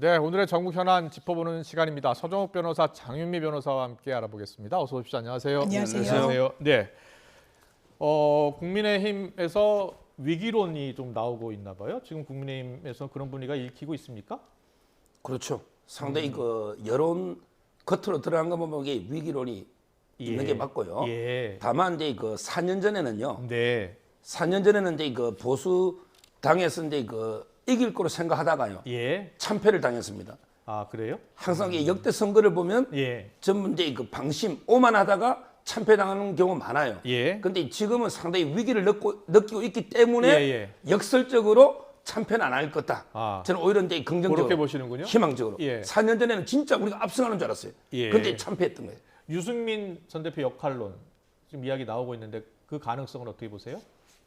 네, 오늘의 전국 현안 짚어보는 시간입니다. 서정욱 변호사, 장윤미 변호사와 함께 알아보겠습니다. 어서 오십시오. 안녕하세요. 안녕하세요. 네, 국민의힘에서 위기론이 좀 나오고 있나 봐요. 지금 국민의힘에서 그런 분위기가 읽히고 있습니까? 그렇죠. 상당히 그 여론 겉으로 드러난 거 보면 이게 위기론이 있는 게 맞고요. 예. 다만 이제 그 4년 전에는요. 네. 4년 전에는 이제 그 보수 당에서 이제 그 이길 거로 생각하다가요. 예. 참패를 당했습니다. 아, 그래요? 항상 이 역대 선거를 보면 예. 전부 이제 그 방심, 오만하다가 참패당하는 경우 많아요. 예. 근데 지금은 상당히 위기를 느끼고 있기 때문에 예. 역설적으로 참패는 안 할 거다. 아. 저는 오히려 이제 긍정적으로 그렇게 보시는군요. 희망적으로. 예. 4년 전에는 진짜 우리가 압승하는 줄 알았어요. 예. 근데 참패했던 거예요. 유승민 전 대표 역할론 지금 이야기 나오고 있는데 그 가능성은 어떻게 보세요?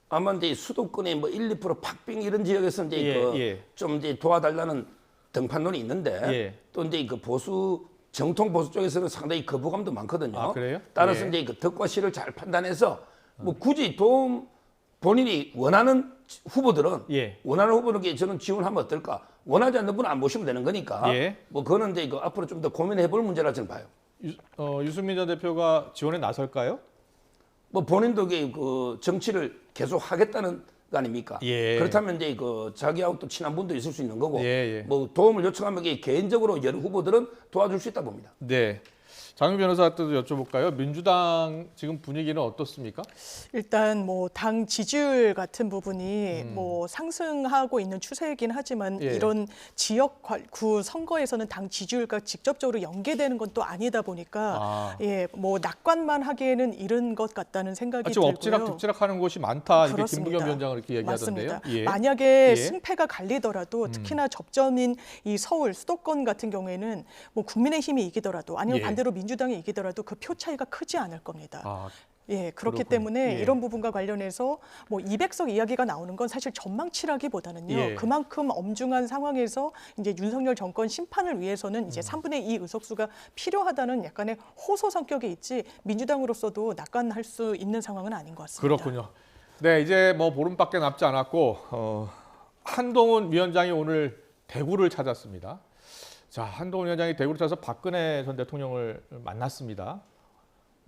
아마 이제 수도권에 뭐 1, 2% 박빙 이런 지역에서 이제 좀 이제 도와달라는 등판론이 있는데 또 이제 그 보수 정통 보수 쪽에서는 상당히 거부감도 많거든요. 아, 그래요? 따라서 이제 그 덕과 실을 잘 판단해서 뭐 굳이 도움 본인이 원하는 후보들은 원하는 후보에게 저는 지원하면 어떨까? 원하지 않는 분은 안 보시면 되는 거니까 뭐 그거는 이제 그 앞으로 좀 더 고민해볼 문제라 저는 봐요. 유승민 전 대표가 지원에 나설까요? 뭐 본인도 그 정치를 계속 하겠다는 거 아닙니까? 그렇다면 이제 그 자기하고 또 친한 분도 있을 수 있는 거고 뭐 도움을 요청하면 개인적으로 여러 후보들은 도와줄 수 있다 봅니다. 네. 장윤 변호사한테도 여쭤볼까요? 민주당 지금 분위기는 어떻습니까? 일단 뭐 당 지지율 같은 부분이 뭐 상승하고 있는 추세이긴 하지만 이런 지역구 선거에서는 당 지지율과 직접적으로 연계되는 건 또 아니다 보니까 뭐 낙관만 하기에는 이른 것 같다는 생각이 지금 들고요. 엎치락뒤치락 하는 곳이 많다. 그렇습니다. 이게 김부겸 위원장은 이렇게 얘기하던데요. 맞습니다. 만약에 승패가 갈리더라도 특히나 접점인 이 서울 수도권 같은 경우에는 뭐 국민의힘이 이기더라도 아니면 반대로 민주당이 이기더라도 그 표 차이가 크지 않을 겁니다. 그렇기 그렇군요. 때문에 이런 부분과 관련해서 뭐 200석 이야기가 나오는 건 사실 전망치라기보다는요. 그만큼 엄중한 상황에서 이제 윤석열 정권 심판을 위해서는 이제 3분의 2 의석수가 필요하다는 약간의 호소 성격이 있지 민주당으로서도 낙관할 수 있는 상황은 아닌 것 같습니다. 그렇군요. 네, 이제 뭐 보름밖에 남지 않았고 한동훈 위원장이 오늘 대구를 찾았습니다. 자, 한동훈 위원장이 대구를 찾아서 박근혜 전 대통령을 만났습니다.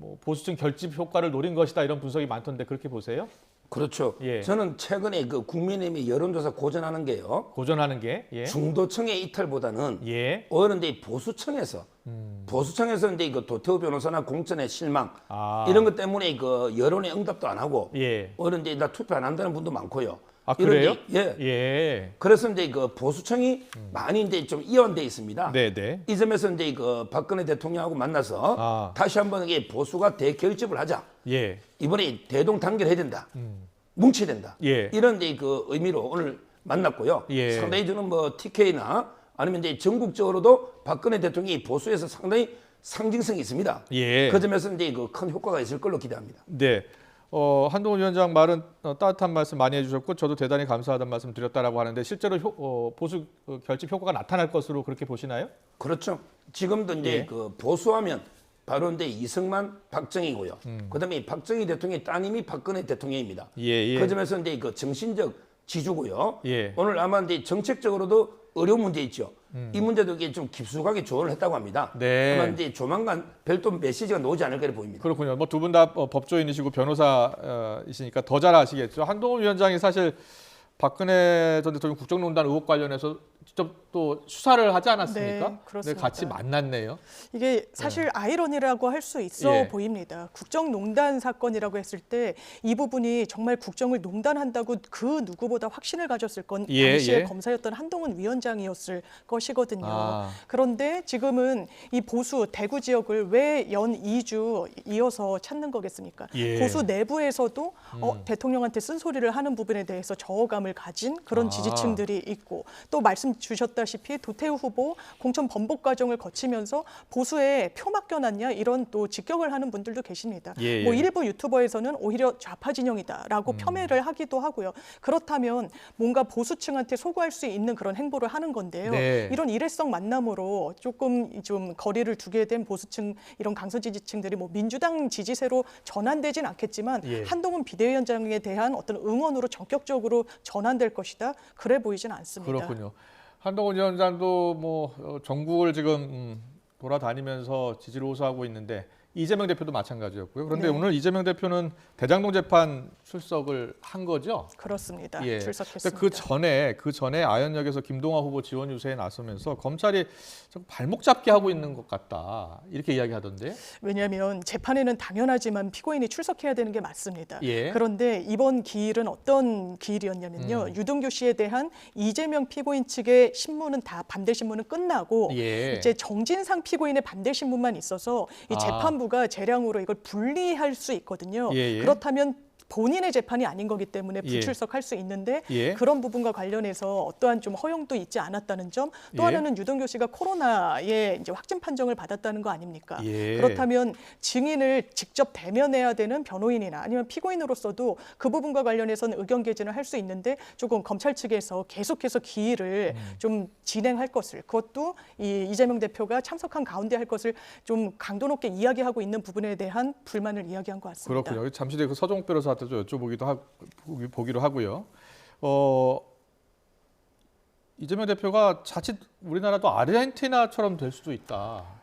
뭐 보수층 결집 효과를 노린 것이다 이런 분석이 많던데 그렇게 보세요? 그렇죠. 저는 최근에 그 국민의힘이 여론조사 고전하는 게요. 고전하는 게 중도층의 이탈보다는 오히려 이제 보수층에서 이제 그 도태우 변호사나 공천의 실망 이런 것 때문에 그 여론의 응답도 안 하고 오히려 이제 나 투표 안 한다는 분도 많고요. 아, 그래요? 그래서 이제 그 보수층이 많이 이제 좀 이완돼 있습니다. 네네. 이 점에서 이제 그 박근혜 대통령하고 만나서 다시 한번 이게 보수가 대결집을 하자. 이번에 대동단결해야 된다. 뭉쳐야 된다. 이런 이제 그 의미로 오늘 만났고요. 상당히 저는 뭐 TK나 아니면 이제 전국적으로도 박근혜 대통령이 보수에서 상당히 상징성이 있습니다. 그 점에서 이제 그 큰 효과가 있을 걸로 기대합니다. 네. 한동훈 위원장 말은 따뜻한 말씀 많이 해주셨고 저도 대단히 감사하다는 말씀 드렸다라고 하는데 실제로 보수 결집 효과가 나타날 것으로 그렇게 보시나요? 그렇죠. 지금도 이제 그 보수하면 바로 이제 이승만, 박정희고요. 그다음에 박정희 대통령의 따님이 박근혜 대통령입니다. 그 점에서 이제 그 정신적 지주고요. 오늘 아마 이제 정책적으로도 어려운 문제 있죠. 이 문제도 이게 좀 깊숙하게 조언을 했다고 합니다. 아마 이제 조만간 별도 메시지가 나오지 않을까 보입니다. 그렇군요. 뭐 두 분 다 법조인이시고 변호사이시니까 더 잘 아시겠죠. 한동훈 위원장이 사실 박근혜 전 대통령 국정농단 의혹 관련해서 직접 또 수사를 하지 않았습니까? 네, 그렇습니다. 같이 만났네요. 이게 사실 아이러니라고 할 수 있어 보입니다. 국정농단 사건이라고 했을 때 이 부분이 정말 국정을 농단한다고 그 누구보다 확신을 가졌을 건 당시에 검사였던 한동훈 위원장이었을 것이거든요. 그런데 지금은 이 보수 대구 지역을 왜 연 2주 이어서 찾는 거겠습니까? 보수 내부에서도 대통령한테 쓴소리를 하는 부분에 대해서 저어감을 가진 그런 지지층들이 있고 또 말씀 주셨다시피 도태우 후보 공천 번복 과정을 거치면서 보수에 표 맡겨놨냐 이런 또 직격을 하는 분들도 계십니다. 뭐 일부 유튜버에서는 오히려 좌파 진영이다라고 폄훼를 하기도 하고요. 그렇다면 뭔가 보수층한테 소구할 수 있는 그런 행보를 하는 건데요. 이런 일회성 만남으로 조금 좀 거리를 두게 된 보수층 이런 강서 지지층들이 뭐 민주당 지지세로 전환되진 않겠지만 한동훈 비대위원장에 대한 어떤 응원으로 전격적으로 전환될 것이다. 그래 보이진 않습니다. 그렇군요. 한동훈 위원장도 뭐 전국을 지금 돌아다니면서 지지를 호소하고 있는데 이재명 대표도 마찬가지였고요. 그런데 오늘 이재명 대표는 대장동 재판 출석을 한 거죠? 그렇습니다. 예. 출석했습니다. 그 전에 아현역에서 김동완 후보 지원 유세에 나서면서 검찰이 좀 발목 잡기 하고 있는 것 같다 이렇게 이야기하던데. 왜냐하면 재판에는 당연하지만 피고인이 출석해야 되는 게 맞습니다. 예. 그런데 이번 기일은 어떤 기일이었냐면요. 유동규 씨에 대한 이재명 피고인 측의 신문은 다 반대 신문은 끝나고 이제 정진상 피고인의 반대 신문만 있어서 이 재판부가 재량으로 이걸 분리할 수 있거든요. 그렇다면 본인의 재판이 아닌 거기 때문에 불출석할 수 있는데 그런 부분과 관련해서 어떠한 좀 허용도 있지 않았다는 점, 또 하나는 유동규 씨가 코로나에 이제 확진 판정을 받았다는 거 아닙니까? 그렇다면 증인을 직접 대면해야 되는 변호인이나 아니면 피고인으로서도 그 부분과 관련해서는 의견 개진을 할 수 있는데 조금 검찰 측에서 계속해서 기일을 좀 진행할 것을, 그것도 이재명 대표가 참석한 가운데 할 것을 좀 강도 높게 이야기하고 있는 부분에 대한 불만을 이야기한 것 같습니다. 그렇군요. 잠시 뒤에 그 서종욱 변호사 좀 여쭤보기도 하고요. 이재명 대표가 자칫 우리나라도 아르헨티나처럼 될 수도 있다.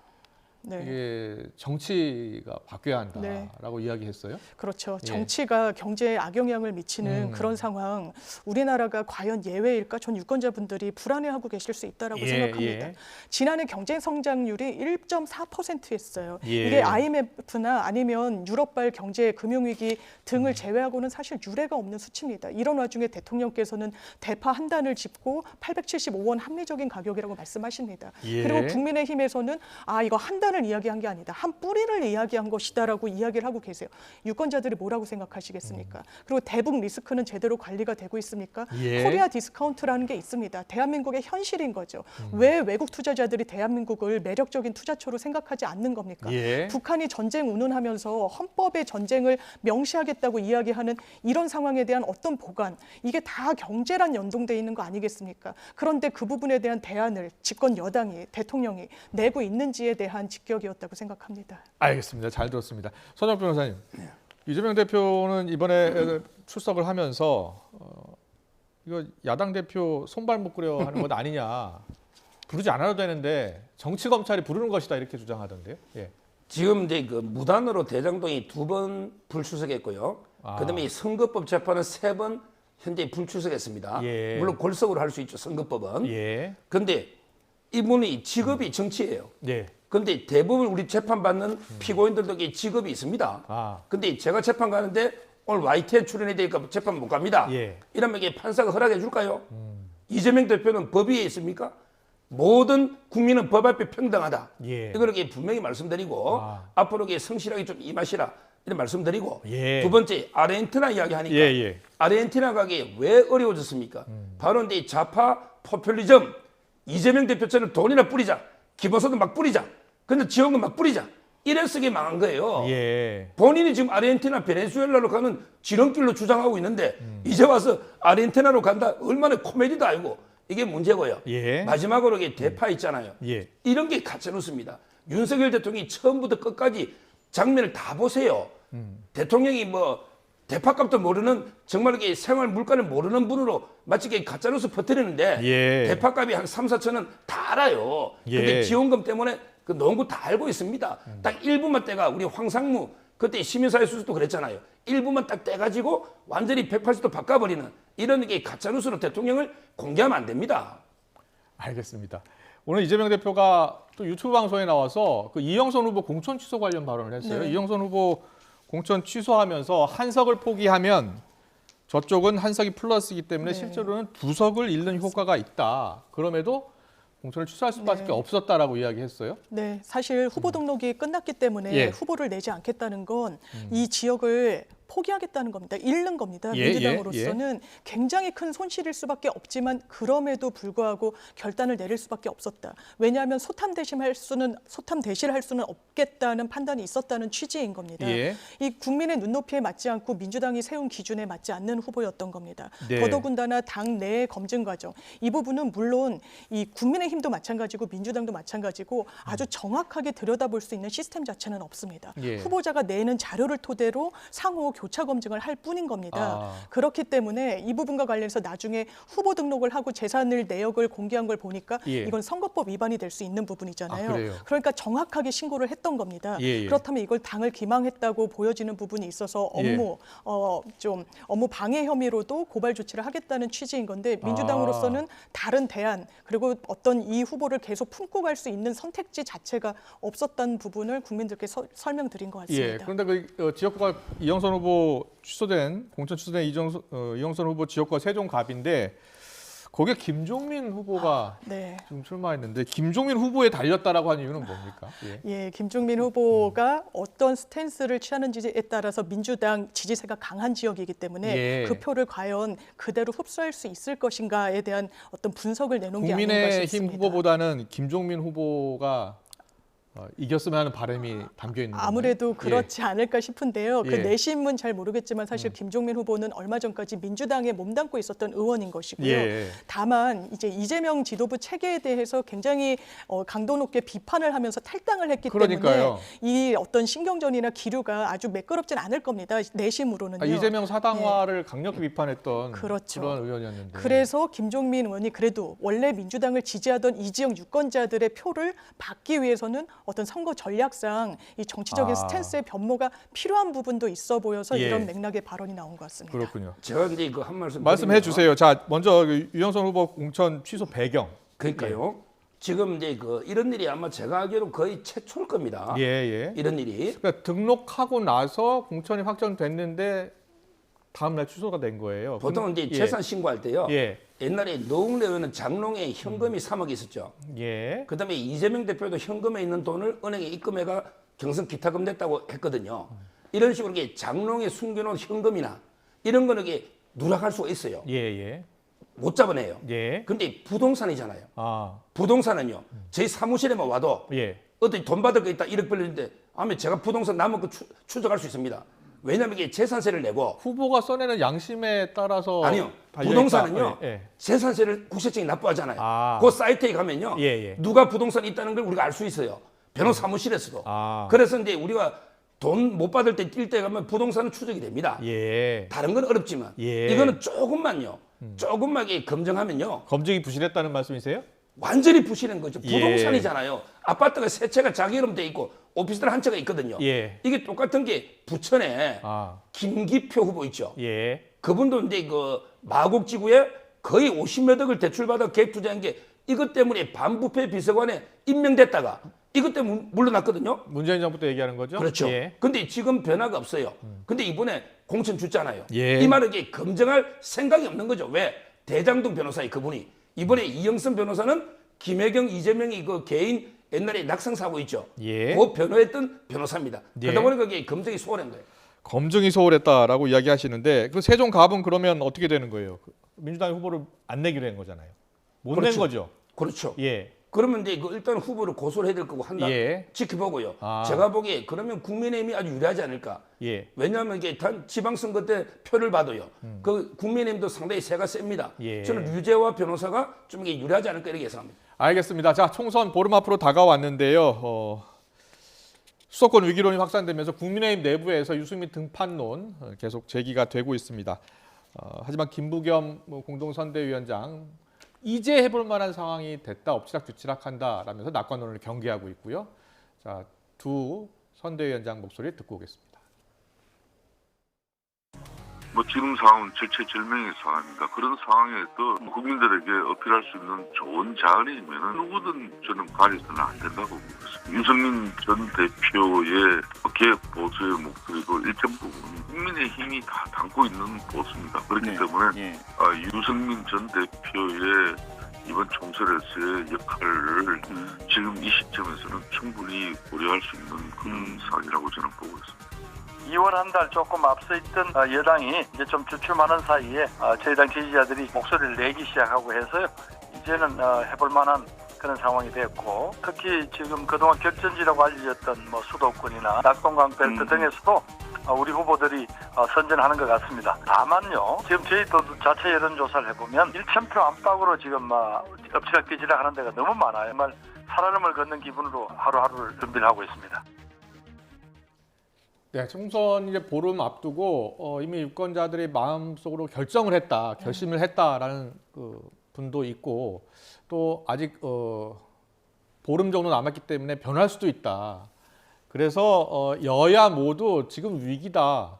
이게 정치가 바뀌어야 한다라고 이야기했어요. 그렇죠. 정치가 경제에 악영향을 미치는 그런 상황, 우리나라가 과연 예외일까? 전 유권자분들이 불안해하고 계실 수 있다라고 생각합니다. 지난해 경제 성장률이 1.4%였어요. 이게 IMF나 아니면 유럽발 경제 금융위기 등을 제외하고는 사실 유례가 없는 수치입니다. 이런 와중에 대통령께서는 대파 한 단을 짚고 875원 합리적인 가격이라고 말씀하십니다. 그리고 국민의힘에서는 이거 한 단을 이야기한 게 아니다. 한 뿌리를 이야기한 것이다라고 이야기를 하고 계세요. 유권자들이 뭐라고 생각하시겠습니까? 그리고 대북 리스크는 제대로 관리가 되고 있습니까? 코리아 디스카운트라는 게 있습니다. 대한민국의 현실인 거죠. 왜 외국 투자자들이 대한민국을 매력적인 투자처로 생각하지 않는 겁니까? 북한이 전쟁 운운하면서 헌법의 전쟁을 명시하겠다고 이야기하는 이런 상황에 대한 어떤 보관, 이게 다 경제란 연동돼 있는 거 아니겠습니까? 그런데 그 부분에 대한 대안을 집권 여당이, 대통령이 내고 있는지에 대한 직격이었다고 생각합니다. 알겠습니다. 잘 들었습니다. 서정욱 변호사님, 이재명 대표는 이번에 출석을 하면서 이거 야당 대표 손발 묶으려 하는 것 아니냐, 부르지 않아도 되는데 정치 검찰이 부르는 것이다 이렇게 주장하던데요. 지금 이제 그 무단으로 대장동이 2번 불출석했고요. 그다음에 선거법 재판은 3번 현재 불출석했습니다. 물론 골석으로 할 수 있죠, 선거법은. 그런데 이분이 직업이 정치예요. 근데 대부분 우리 재판받는 피고인들도 직업이 있습니다. 근데 제가 재판 가는데 오늘 YTN 출연해야 되니까 재판 못 갑니다. 이러면 이게 판사가 허락해 줄까요? 이재명 대표는 법 위에 있습니까? 모든 국민은 법 앞에 평등하다. 이걸 분명히 말씀드리고 앞으로 성실하게 좀 임하시라 이런 말씀드리고 두 번째 아르헨티나 이야기하니까 아르헨티나가 왜 어려워졌습니까? 바로 이제 좌파 포퓰리즘, 이재명 대표처럼 돈이나 뿌리자, 기본소득 막 뿌리자, 근데 지원금 막 뿌리자, 이래서 이게 망한 거예요. 본인이 지금 아르헨티나, 베네수엘라로 가는 지름길로 주장하고 있는데 이제 와서 아르헨티나로 간다, 얼마나 코미디도 아니고 이게 문제고요. 마지막으로 이게 대파 있잖아요. 이런 게 가짜뉴스입니다. 윤석열 대통령이 처음부터 끝까지 장면을 다 보세요. 대통령이 뭐 대파값도 모르는 정말 이게 생활 물가를 모르는 분으로 마치 이게 가짜뉴스 퍼뜨리는데 대파값이 한 3, 4천 원 다 알아요. 근데 지원금 때문에 그 농구 다 알고 있습니다. 딱 1분만 떼가 우리 황상무 그때 시민사회 수석도 그랬잖아요. 1분만 딱 떼가지고 완전히 180도 바꿔버리는 이런 게 가짜뉴스로 대통령을 공개하면 안 됩니다. 알겠습니다. 오늘 이재명 대표가 또 유튜브 방송에 나와서 그 이영선 후보 공천 취소 관련 발언을 했어요. 이영선 후보 공천 취소하면서 한석을 포기하면 저쪽은 한석이 플러스이기 때문에 실제로는 2석을 잃는 효과가 있다. 그럼에도 공천을 취소할 수밖에 없었다라고 이야기했어요. 사실 후보 등록이 끝났기 때문에 후보를 내지 않겠다는 건 이 지역을 포기하겠다는 겁니다. 잃는 겁니다. 민주당으로서는 굉장히 큰 손실일 수밖에 없지만 그럼에도 불구하고 결단을 내릴 수밖에 없었다. 왜냐하면 소탐 대실할 수는 없겠다는 판단이 있었다는 취지인 겁니다. 이 국민의 눈높이에 맞지 않고 민주당이 세운 기준에 맞지 않는 후보였던 겁니다. 더더군다나 당 내 검증 과정, 이 부분은 물론 이 국민의힘도 마찬가지고 민주당도 마찬가지고 아주 정확하게 들여다볼 수 있는 시스템 자체는 없습니다. 후보자가 내는 자료를 토대로 상호 교차 검증을 할 뿐인 겁니다. 그렇기 때문에 이 부분과 관련해서 나중에 후보 등록을 하고 재산을 내역을 공개한 걸 보니까 이건 선거법 위반이 될 수 있는 부분이잖아요. 그러니까 정확하게 신고를 했던 겁니다. 그렇다면 이걸 당을 기망했다고 보여지는 부분이 있어서 업무 방해 혐의로도 고발 조치를 하겠다는 취지인 건데 민주당으로서는 다른 대안 그리고 어떤 이 후보를 계속 품고 갈 수 있는 선택지 자체가 없었다는 부분을 국민들께 설명드린 것 같습니다. 그런데 그 지역구가 이영선 후보 취소된 공천 취소된 이영선 후보 지역구가 세종갑인데 거기에 김종민 후보가 지금 출마했는데 김종민 후보에 달렸다라고 하는 이유는 뭡니까? 김종민 후보가 어떤 스탠스를 취하는지에 따라서 민주당 지지세가 강한 지역이기 때문에 그 표를 과연 그대로 흡수할 수 있을 것인가에 대한 어떤 분석을 내놓은 게 아닌가 싶습니다. 국민의힘 후보보다는 김종민 후보가 이겼으면 하는 바람이 담겨 있는 건가요? 아무래도 그렇지 않을까 싶은데요. 그 내심은 잘 모르겠지만 사실 김종민 후보는 얼마 전까지 민주당에 몸담고 있었던 의원인 것이고요. 다만 이제 이재명 지도부 체계에 대해서 굉장히 강도 높게 비판을 하면서 탈당을 했기 때문에 이 어떤 신경전이나 기류가 아주 매끄럽진 않을 겁니다. 내심으로는요. 이재명 사당화를 강력히 비판했던 그런 의원이었는데. 그래서 김종민 의원이 그래도 원래 민주당을 지지하던 이 지역 유권자들의 표를 받기 위해서는 어떤 선거 전략상 이 정치적인 스탠스의 변모가 필요한 부분도 있어 보여서 이런 맥락의 발언이 나온 것 같습니다. 그렇군요. 제가 이제 한 말씀해 주세요. 자, 먼저 유영선 후보 공천 취소 배경. 그러니까요. 지금 이제 이런 일이 아마 제가 알기로 거의 최초일 겁니다. 이런 일이. 그러니까 등록하고 나서 공천이 확정됐는데 다음 날 취소가 된 거예요. 보통 이제 재산 신고할 때요. 옛날에 노웅래 의원은 장롱에 현금이 3억 있었죠. 그다음에 이재명 대표도 현금에 있는 돈을 은행에 입금해가 경선 기타금 냈다고 했거든요. 이런 식으로 이게 장롱에 숨겨놓은 현금이나 이런 거는 이게 누락할 수가 있어요. 못 잡아내요. 근데 부동산이잖아요. 부동산은요. 저희 사무실에만 와도 어디 돈 받을 거 있다 1억 빌리는데 아마 제가 부동산 남은 거 추적할 수 있습니다. 왜냐하면 이게 재산세를 내고 후보가 써내는 양심에 따라서 아니요. 부동산은요. 재산세를 국세청이 납부하잖아요. 그 사이트에 가면요. 누가 부동산이 있다는 걸 우리가 알 수 있어요. 변호사 사무실에서도. 그래서 이제 우리가 돈 못 받을 때 뛸 때 가면 부동산은 추적이 됩니다. 다른 건 어렵지만 이거는 조금만요. 조금만 검증하면요. 검증이 부실했다는 말씀이세요? 완전히 부실한 거죠. 부동산이잖아요. 아파트가 세 채가 자기 이름 돼 있고 오피스텔 한 채가 있거든요. 이게 똑같은 게 부천에 김기표 후보 있죠. 그분도 이제 마곡지구에 거의 50몇 억을 대출받아 계획 투자한 게 이것 때문에 반부패 비서관에 임명됐다가 이것 때문에 물러났거든요. 문재인 정부 때 얘기하는 거죠? 그렇죠. 근데 지금 변화가 없어요. 근데 이번에 공천 줬잖아요. 이 말은 이게 검증할 생각이 없는 거죠. 왜? 대장동 변호사의 그분이 이번에 이영선 변호사는 김혜경, 이재명이 개인 옛날에 낙상 사고 있죠. 그 변호했던 변호사입니다. 그러다 보니까 이게 검증이 소홀한 거예요. 검증이 소홀했다라고 이야기하시는데 그 세종갑은 그러면 어떻게 되는 거예요? 민주당이 후보를 안 내기로 한 거잖아요. 못 낸 거죠. 그렇죠. 그러면 이제 일단 후보를 고소를 해야 될 거고 한다. 지켜보고요. 제가 보기에 그러면 국민의힘이 아주 유리하지 않을까. 왜냐하면 이게 지방선거 때 표를 봐도요. 그 국민의힘도 상당히 세가 셉니다. 저는 유재화 변호사가 좀 이게 유리하지 않을까 이렇게 예상합니다. 알겠습니다. 자, 총선 보름 앞으로 다가왔는데요. 수도권 위기론이 확산되면서 국민의힘 내부에서 유승민 등판론 계속 제기가 되고 있습니다. 하지만 김부겸 공동선대위원장 이제 해볼 만한 상황이 됐다, 엎치락뒤치락한다라면서 낙관론을 경계하고 있고요. 자, 두 선대위원장 목소리 듣고 오겠습니다. 지금 상황은 절체절명의 상황입니다. 그런 상황에서 국민들에게 어필할 수 있는 좋은 자은이면 누구든 저는 가려서는 안 된다고 봅니다. 유승민 전 대표의 개혁 보수의 목소리도 일정 부분 국민의힘이 다 담고 있는 보수입니다. 그렇기 때문에 유승민 전 대표의 이번 총선에서의 역할을 지금 이 시점에서는 충분히 고려할 수 있는 그런 상황이라고 저는 보고 있습니다. 2월 한 달 조금 앞서 있던 여당이 이제 좀 주춤하는 사이에 저희 당 지지자들이 목소리를 내기 시작하고 해서요. 이제는 해볼 만한 그런 상황이 됐고 특히 지금 그동안 격전지라고 알려졌던 수도권이나 낙동강벨트 등에서도 우리 후보들이 선전하는 것 같습니다. 다만요. 지금 저희도 자체 여론조사를 해보면 1,000표 안팎으로 지금 엎치락뒤치락 하는 데가 너무 많아요. 정말 살얼음을 걷는 기분으로 하루하루를 준비를 하고 있습니다. 네, 총선 이제 보름 앞두고 이미 유권자들이 마음속으로 결정을 했다, 결심을 했다라는 그 분도 있고 또 아직 보름 정도 남았기 때문에 변할 수도 있다. 그래서 여야 모두 지금 위기다.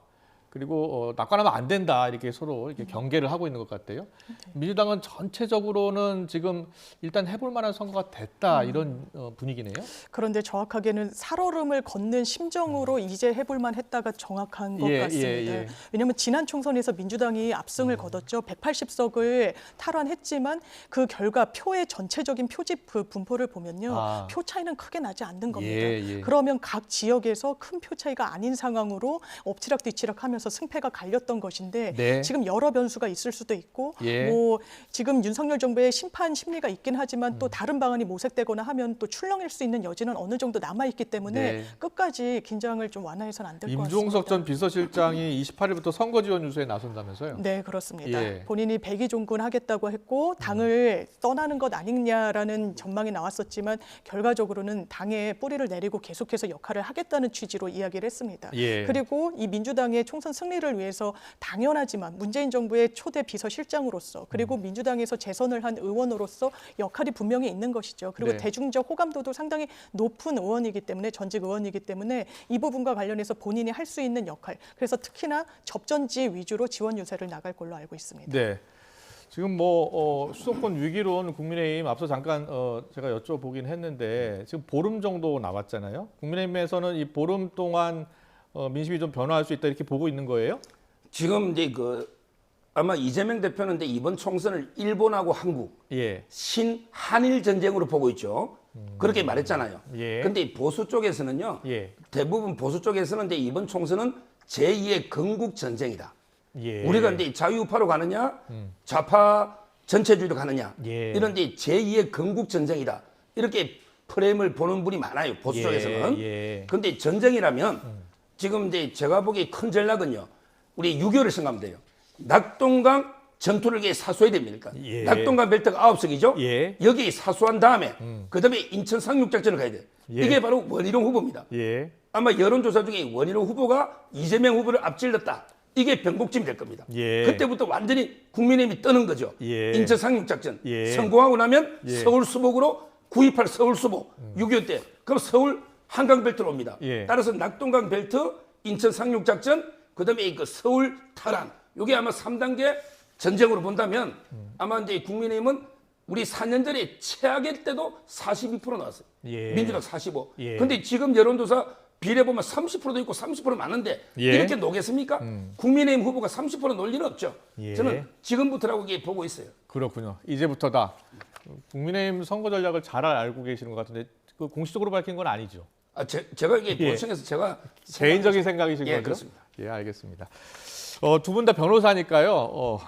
그리고 낙관하면 안 된다 이렇게 서로 이렇게 경계를 하고 있는 것 같아요. 민주당은 전체적으로는 지금 일단 해볼 만한 선거가 됐다 이런 분위기네요. 그런데 정확하게는 살얼음을 걷는 심정으로 이제 해볼 만했다가 정확한 것 같습니다. 왜냐하면 지난 총선에서 민주당이 압승을 거뒀죠. 180석을 탈환했지만 그 결과 표의 전체적인 표집 그 분포를 보면요. 표 차이는 크게 나지 않는 겁니다. 그러면 각 지역에서 큰 표 차이가 아닌 상황으로 엎치락뒤치락 하면서 승패가 갈렸던 것인데 지금 여러 변수가 있을 수도 있고 뭐 지금 윤석열 정부의 심판 심리가 있긴 하지만 또 다른 방안이 모색되거나 하면 또 출렁일 수 있는 여지는 어느 정도 남아있기 때문에 끝까지 긴장을 좀 완화해서는 안 될 것 같습니다. 임종석 전 비서실장이 28일부터 선거 지원 유세에 나선다면서요? 네, 그렇습니다. 본인이 백의종군하겠다고 했고 당을 떠나는 것 아니냐라는 전망이 나왔었지만 결과적으로는 당에 뿌리를 내리고 계속해서 역할을 하겠다는 취지로 이야기를 했습니다. 그리고 이 민주당의 총선 승리를 위해서 당연하지만 문재인 정부의 초대 비서실장으로서 그리고 민주당에서 재선을 한 의원으로서 역할이 분명히 있는 것이죠. 그리고 대중적 호감도도 상당히 높은 의원이기 때문에 전직 의원이기 때문에 이 부분과 관련해서 본인이 할 수 있는 역할 그래서 특히나 접전지 위주로 지원 유세를 나갈 걸로 알고 있습니다. 네. 지금 뭐 수도권 위기론 국민의힘 앞서 잠깐 제가 여쭤보긴 했는데 지금 보름 정도 남았잖아요. 국민의힘에서는 이 보름 동안 민심이 좀 변화할 수 있다 이렇게 보고 있는 거예요? 지금 이제 아마 이재명 대표는 이번 총선을 일본하고 한국 신한일 전쟁으로 보고 있죠. 그렇게 말했잖아요. 근데 보수 쪽에서는요. 대부분 보수 쪽에서는 이번 총선은 제2의 건국 전쟁이다. 우리가 이제 자유우파로 가느냐, 좌파 전체주의로 가느냐 이런 제2의 건국 전쟁이다. 이렇게 프레임을 보는 분이 많아요. 보수 쪽에서는. 근데 전쟁이라면 지금 이제 제가 보기에 큰 전략은요. 우리 6.25를 생각하면 돼요. 낙동강 전투를 사수해야 됩니까? 낙동강 벨트가 9석이죠. 여기 사수한 다음에 그다음에 인천 상륙작전을 가야 돼요. 이게 바로 원희룡 후보입니다. 아마 여론조사 중에 원희룡 후보가 이재명 후보를 앞질렀다. 이게 변곡점이 될 겁니다. 그때부터 완전히 국민의힘이 뜨는 거죠. 인천 상륙작전 성공하고 나면 서울 수복으로 9.28 서울 수복 6.25 때 그럼 서울 한강벨트로 옵니다. 따라서 낙동강 벨트, 인천 상륙작전, 그다음에 그 서울 탈환 이게 아마 3단계 전쟁으로 본다면 아마 이제 국민의힘은 우리 4년 전에 최악의 때도 42% 나왔어요. 민주당 45. 근데 지금 여론조사 비례 보면 30%도 있고 30% 많은데 이렇게 녹겠습니까? 국민의힘 후보가 30% 놀 리는 없죠. 저는 지금부터라고 보고 있어요. 그렇군요. 이제부터다. 국민의힘 선거 전략을 잘 알고 계시는 것 같은데 그 공식적으로 밝힌 건 아니죠? 제가 이게 본청에서 제가 개인적인 생각이신 거죠? 그렇습니다. 알겠습니다. 두 분 다 변호사니까요.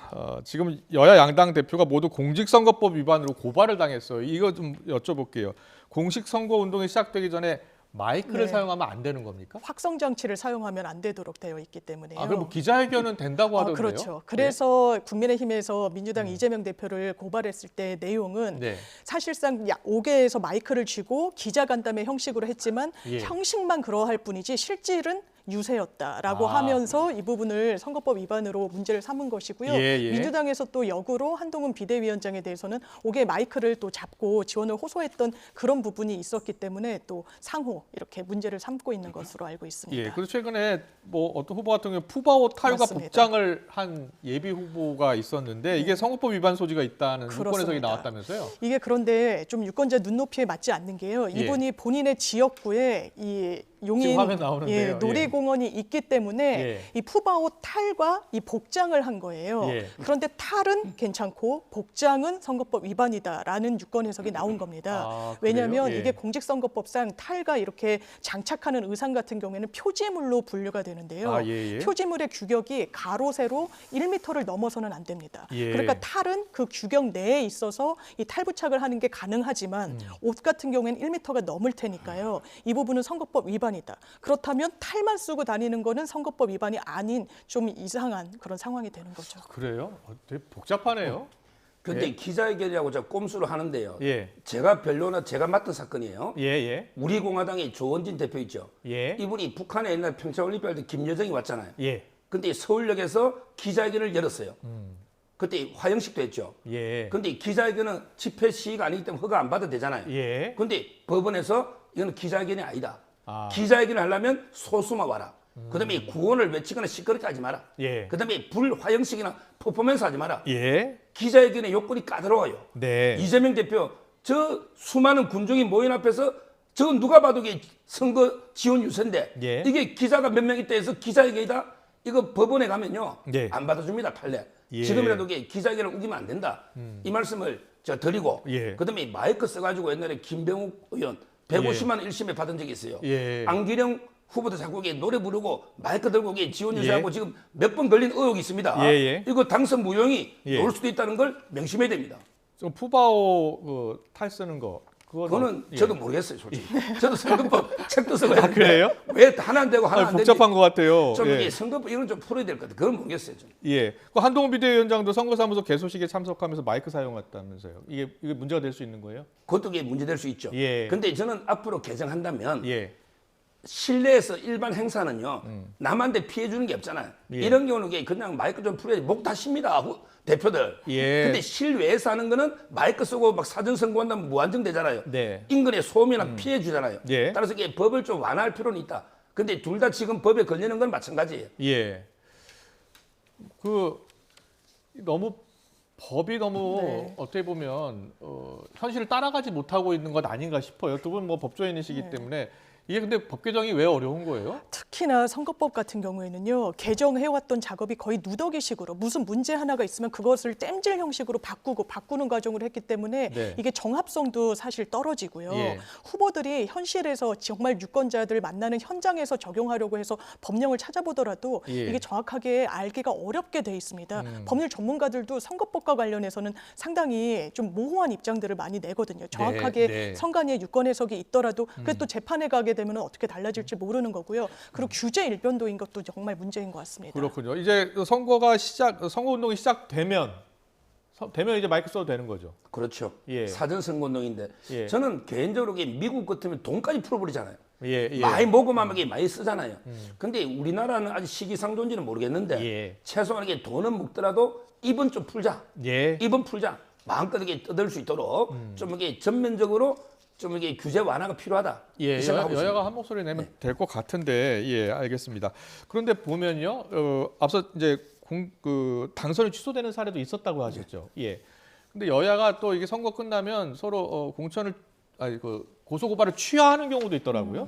지금 여야 양당 대표가 모두 공직선거법 위반으로 고발을 당했어요. 이거 좀 여쭤볼게요. 공식선거 운동이 시작되기 전에 마이크를 사용하면 안 되는 겁니까? 확성 장치를 사용하면 안 되도록 되어 있기 때문에요. 그럼 뭐 기자회견은 된다고 하던데요? 그렇죠. 그래서 국민의힘에서 민주당 이재명 대표를 고발했을 때 내용은 사실상 5개에서 마이크를 쥐고 기자간담회 형식으로 했지만 형식만 그러할 뿐이지 실질은 유세였다라고 하면서 이 부분을 선거법 위반으로 문제를 삼은 것이고요. 민주당에서 또 역으로 한동훈 비대위원장에 대해서는 5개 마이크를 또 잡고 지원을 호소했던 그런 부분이 있었기 때문에 또 상호 이렇게 문제를 삼고 있는 것으로 알고 있습니다. 그리고 최근에 뭐 어떤 후보 같은 경우 푸바오 탈과 맞습니다. 복장을 한 예비 후보가 있었는데 이게 선거법 위반 소지가 있다는 유권 해석이 나왔다면서요? 이게 그런데 좀 유권자 눈높이에 맞지 않는 게요. 이분이 본인의 지역구에 이 용인 놀이공원이 있기 때문에 이 푸바오 탈과 이 복장을 한 거예요. 그런데 탈은 괜찮고 복장은 선거법 위반이다라는 유권 해석이 나온 겁니다. 왜냐하면 이게 공직선거법상 탈과 이렇게 장착하는 의상 같은 경우에는 표지물로 분류가 되는데요. 표지물의 규격이 가로 세로 1m를 넘어서는 안 됩니다. 그러니까 탈은 그 규격 내에 있어서 이 탈부착을 하는 게 가능하지만 옷 같은 경우에는 1m가 넘을 테니까요. 이 부분은 선거법 위반이다. 그렇다면 탈만 쓰고 다니는 거는 선거법 위반이 아닌 좀 이상한 그런 상황이 되는 거죠. 그래요? 되게 복잡하네요. 근데 예. 기자회견이라고 저 꼼수로 하는데요. 예. 제가 변론은 제가 맡은 사건이에요. 예, 예. 우리 공화당의 조원진 대표 있죠. 예. 이분이 북한에 옛날 평창올림픽 할 때 김여정이 왔잖아요. 예. 근데 서울역에서 기자회견을 열었어요. 그때 화형식도 했죠. 예. 근데 기자회견은 집회 시위가 아니기 때문에 허가 안 받아도 되잖아요. 예. 근데 법원에서 이건 기자회견이 아니다. 아. 기자회견을 하려면 소수만 와라. 그다음에 구원을 외치거나 시끄럽게 하지 마라. 예. 그다음에 불화형식이나 퍼포먼스 하지 마라. 예. 기자회견의 요건이 까다로워요. 네. 이재명 대표 저 수많은 군중이 모인 앞에서 저 누가 봐도 이게 선거 지원 유세인데 예. 이게 기자가 몇 명 있다 해서 기자회견이다. 이거 법원에 가면요 예. 안 받아줍니다 판례. 예. 지금이라도 이게 기자회견을 우기면 안 된다. 이 말씀을 저 드리고 예. 그다음에 마이크 써가지고 옛날에 김병욱 의원 150만 원 1심에 받은 적이 있어요. 예. 안기령 후보도 자꾸 이게 노래 부르고 마이크 들고 이게 지원 유세하고 예. 지금 몇 번 걸린 의혹이 있습니다. 예, 예. 이거 당선 무효이 예. 나올 수도 있다는 걸 명심해야 됩니다. 좀 푸바오 탈 쓰는 거 그거는 예. 저도 모르겠어요, 솔직히. 저도 선거법 책도 써봐야 되는데 그래요? 왜 하나 안 되고 하나 안 되지? 복잡한 것 같아요. 좀 예. 이게 선거법 이런 좀 풀어야 될 것 같아요. 그건 모르겠어요, 좀. 예. 그 한동훈 비대위원장도 선거사무소 개소식에 참석하면서 마이크 사용했다면서요. 이게 문제가 될 수 있는 거예요? 그것도 이게 문제될 수 있죠. 예. 근데 저는 앞으로 개정한다면 예. 실내에서 일반 행사는요 남한테 피해 주는 게 없잖아요. 예. 이런 경우는 이게 그냥 마이크 좀 풀어야지 목 다십니다 대표들. 예. 근데 실외에서 하는 거는 마이크 쓰고 막 사전 선거한다면 무한정되잖아요. 네. 인근의 소음이나 피해 주잖아요. 예. 따라서 이게 법을 좀 완화할 필요는 있다. 근데 둘 다 지금 법에 걸리는 건 마찬가지예요. 예. 그 너무 법이 너무 네. 어떻게 보면 현실을 따라가지 못하고 있는 것 아닌가 싶어요. 두 분 뭐 법조인이시기 네. 때문에 이게 근데 법 개정이 왜 어려운 거예요? 특히나 선거법 같은 경우에는요. 개정해왔던 작업이 거의 누더기식으로 무슨 문제 하나가 있으면 그것을 땜질 형식으로 바꾸는 과정을 했기 때문에 네. 이게 정합성도 사실 떨어지고요. 예. 후보들이 현실에서 정말 유권자들 만나는 현장에서 적용하려고 해서 법령을 찾아보더라도 예. 이게 정확하게 알기가 어렵게 돼 있습니다. 법률 전문가들도 선거법과 관련해서는 상당히 좀 모호한 입장들을 많이 내거든요. 정확하게 네. 선관위의 유권 해석이 있더라도 그게 또 재판에 가게 되면 어떻게 달라질지 모르는 거고요. 그리고 규제 일변도인 것도 정말 문제인 것 같습니다. 그렇군요. 이제 선거 운동이 시작되면 이제 마이크 써도 되는 거죠. 그렇죠. 예. 사전 선거운동인데 예. 저는 개인적으로 이게 미국 같으면 돈까지 풀어버리잖아요. 예, 예. 많이 모금하면 이게 많이 쓰잖아요. 근데 우리나라는 아직 시기상조인지는 모르겠는데 예. 최소한 이게 돈은 먹더라도 입은 좀 풀자. 예. 입은 풀자. 마음껏 이게 떠들 수 있도록 좀 이게 전면적으로 좀 이게 규제 완화가 필요하다. 예, 이 생각하고 여야가 있습니다. 한 목소리 내면 될 것 같은데, 예, 알겠습니다. 그런데 보면요, 앞서 이제 당선이 취소되는 사례도 있었다고 하셨죠. 예. 근데 여야가 또 이게 선거 끝나면 서로 고소 고발을 취하하는 경우도 있더라고요.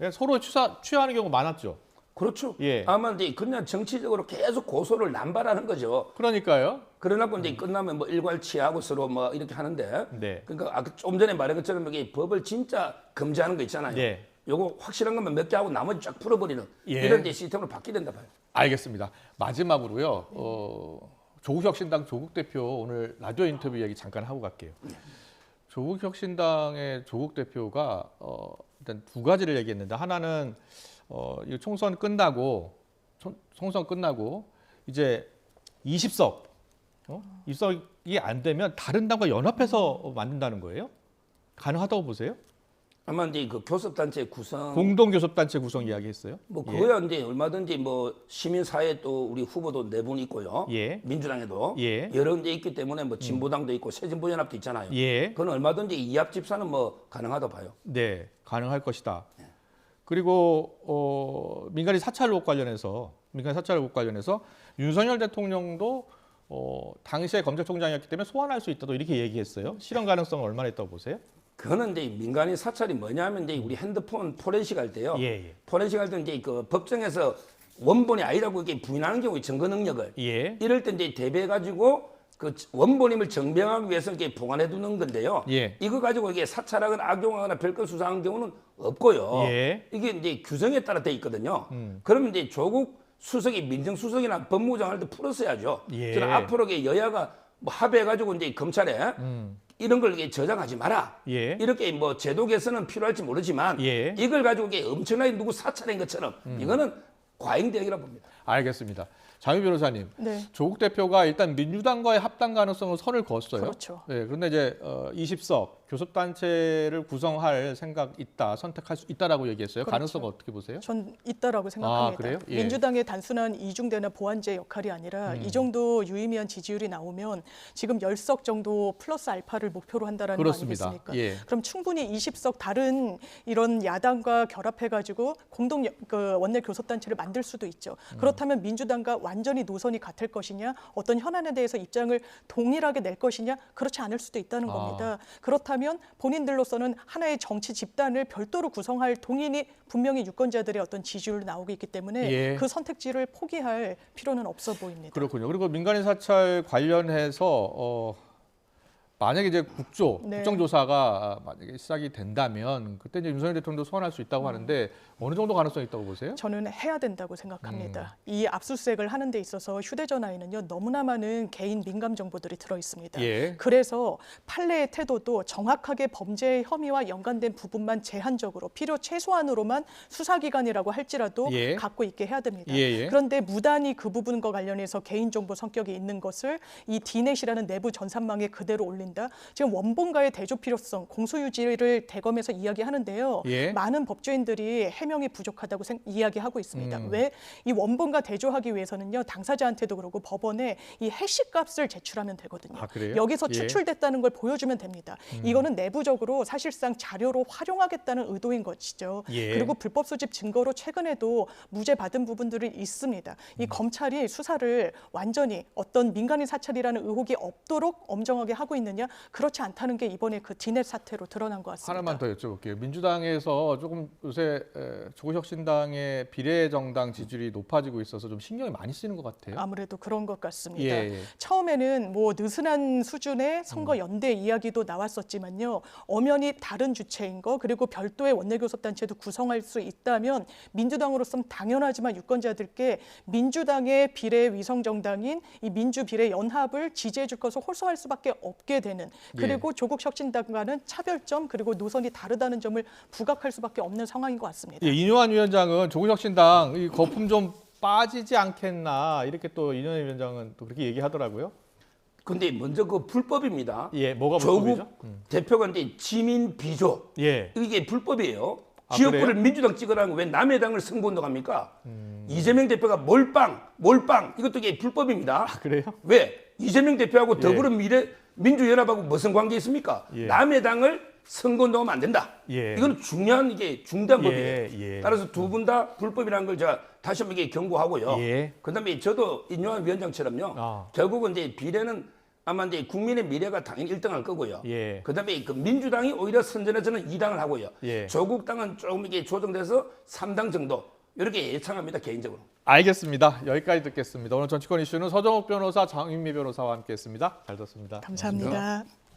예, 서로 취하하는 경우 많았죠. 그렇죠. 예. 아마 이제 그냥 정치적으로 계속 고소를 남발하는 거죠. 그러니까요. 그러나고 이제 끝나면 뭐 일괄치하고 서로 뭐 이렇게 하는데. 네. 그러니까 아까 좀 전에 말한 것처럼 이게 법을 진짜 금지하는 거 있잖아요. 예. 요거 확실한 것만 몇 개 하고 나머지 쫙 풀어버리는 예. 이런 데 시스템으로 바뀌어야 된다 봐요. 알겠습니다. 마지막으로요. 조국혁신당 조국 대표 오늘 라디오 인터뷰 얘기 잠깐 하고 갈게요. 조국혁신당의 조국 대표가 일단 두 가지를 얘기했는데 하나는 이 총선 끝나고 이제 20석 입석이 안 되면 다른 당과 연합해서 만든다는 거예요? 가능하다고 보세요? 아마 이제 그 교섭단체 구성 공동교섭단체 구성 이야기했어요? 뭐 그거야 이제 얼마든지 뭐 시민사회 또 우리 후보도 네 분 있고요. 예. 민주당에도 예. 여러 데 있기 때문에 뭐 진보당도 있고 새진보연합도 있잖아요. 예. 그건 얼마든지 이합집산은 뭐 가능하다 봐요. 네, 가능할 것이다. 그리고 민간인 사찰 의혹 관련해서 윤석열 대통령도 당시에 검찰총장이었기 때문에 소환할 수 있다도 이렇게 얘기했어요. 실현 가능성은 얼마나 있다고 보세요? 그거는 이제 민간인 사찰이 뭐냐면 이제 우리 핸드폰 포렌식 할 때요. 예. 포렌식 할 때 이제 그 법정에서 원본이 아니라고 이렇게 부인하는 경우 증거 능력을 예. 이럴 때 이제 대비해 가지고 그 원본임을 증명하기 위해서 이렇게 보관해 두는 건데요. 예. 이거 가지고 이게 사찰하거나 악용하거나 별건 수사한 경우는 없고요. 예. 이게 이제 규정에 따라 돼 있거든요. 그러면 이제 조국 수석이 민정수석이나 법무부장 할 때 풀었어야죠. 예. 저는 앞으로 이게 여야가 뭐 합의해 가지고 이제 검찰에 이런 걸 이게 저장하지 마라. 예. 이렇게 뭐 제도 개선은 필요할지 모르지만 예. 이걸 가지고 이게 엄청나게 누구 사찰인 것처럼 이거는 과잉 대응이라 봅니다. 알겠습니다. 장유 변호사님, 네. 조국 대표가 일단 민주당과의 합당 가능성을 선을 그었어요. 그렇죠. 네, 그런데 이제 20석 교섭단체를 구성할 생각 있다, 선택할 수 있다라고 얘기했어요. 그렇죠. 가능성은 어떻게 보세요? 전 있다라고 생각합니다. 그래요? 예. 민주당의 단순한 이중대나 보완제 역할이 아니라 이 정도 유의미한 지지율이 나오면 지금 10석 정도 플러스 알파를 목표로 한다라는 거 그렇습니다. 아니겠습니까? 예. 그럼 충분히 20석 다른 이런 야당과 결합해가지고 공동 원내 교섭단체를 만들 수도 있죠. 그렇다면 민주당과 완전히 노선이 같을 것이냐, 어떤 현안에 대해서 입장을 동일하게 낼 것이냐, 그렇지 않을 수도 있다는 겁니다. 그렇다면 본인들로서는 하나의 정치 집단을 별도로 구성할 동인이 분명히 유권자들의 어떤 지지율로 나오고 있기 때문에 예. 그 선택지를 포기할 필요는 없어 보입니다. 그렇군요. 그리고 민간인 사찰 관련해서 만약에 이제 국정조사가 만약에 시작이 된다면 그때 이제 윤석열 대통령도 소환할 수 있다고 하는데 어느 정도 가능성이 있다고 보세요? 저는 해야 된다고 생각합니다. 이 압수수색을 하는 데 있어서 휴대전화에는요 너무나 많은 개인 민감 정보들이 들어 있습니다. 예. 그래서 판례의 태도도 정확하게 범죄의 혐의와 연관된 부분만 제한적으로 필요 최소한으로만 수사기관이라고 할지라도 예. 갖고 있게 해야 됩니다. 예. 그런데 무단히 그 부분과 관련해서 개인정보 성격이 있는 것을 이 디넷이라는 내부 전산망에 그대로 올린다. 지금 원본과의 대조 필요성, 공소유지를 대검에서 이야기하는데요. 예. 많은 법조인들이 해명이 부족하다고 이야기하고 있습니다. 왜? 이 원본과 대조하기 위해서는요. 당사자한테도 그러고 법원에 이 해시값을 제출하면 되거든요. 그래요? 여기서 예. 추출됐다는 걸 보여주면 됩니다. 이거는 내부적으로 사실상 자료로 활용하겠다는 의도인 것이죠. 예. 그리고 불법 수집 증거로 최근에도 무죄 받은 부분들이 있습니다. 이 검찰이 수사를 완전히 어떤 민간인 사찰이라는 의혹이 없도록 엄정하게 하고 있느냐? 그렇지 않다는 게 이번에 그 디넷 사태로 드러난 것 같습니다. 하나만 더 여쭤볼게요. 민주당에서 조금 요새 조국혁신당의 비례정당 지지율이 높아지고 있어서 좀 신경이 많이 쓰이는 것 같아요. 아무래도 그런 것 같습니다. 예. 처음에는 뭐 느슨한 수준의 선거 연대 이야기도 나왔었지만요. 엄연히 다른 주체인 거 그리고 별도의 원내교섭단체도 구성할 수 있다면 민주당으로서는 당연하지만 유권자들께 민주당의 비례 위성정당인 이 민주비례연합을 지지해 줄 것을 호소할 수밖에 없게 되는 그리고 조국 혁신당과는 차별점 그리고 노선이 다르다는 점을 부각할 수밖에 없는 상황인 것 같습니다. 예, 이뇨한 위원장은 조국혁신당 이 거품 좀 빠지지 않겠나 이렇게 또 이뇨한 위원장은 또 그렇게 얘기하더라고요. 근데 먼저 그 불법입니다. 예, 뭐가 불법이죠? 조국 대표가 이제 지민 비조. 예. 이게 불법이에요. 아, 지역구를 그래요? 민주당 찍으라는 거 왜 남의 당을 선거운동합니까? 이재명 대표가 몰빵 이것도 이게 불법입니다. 그래요? 왜? 이재명 대표하고 더불어민주연합하고 무슨 관계 있습니까? 예. 남의 당을 선거운동하면 안 된다. 예. 이건 중요한 이게 중대한 법이에요. 예. 따라서 두 분 다 불법이라는 걸 제가 다시 한번 이게 경고하고요. 예. 그다음에 저도 인요한 위원장처럼요. 결국은 이제 비례는 아마 이제 국민의 미래가 당연히 1등할 거고요. 예. 그다음에 그 민주당이 오히려 선전해서는 2당을 하고요. 예. 조국당은 조금 이게 조정돼서 3당 정도 이렇게 예상합니다 개인적으로. 알겠습니다. 여기까지 듣겠습니다. 오늘 정치권 이슈는 서정욱 변호사, 장윤미 변호사와 함께했습니다. 잘 들었습니다. 감사합니다.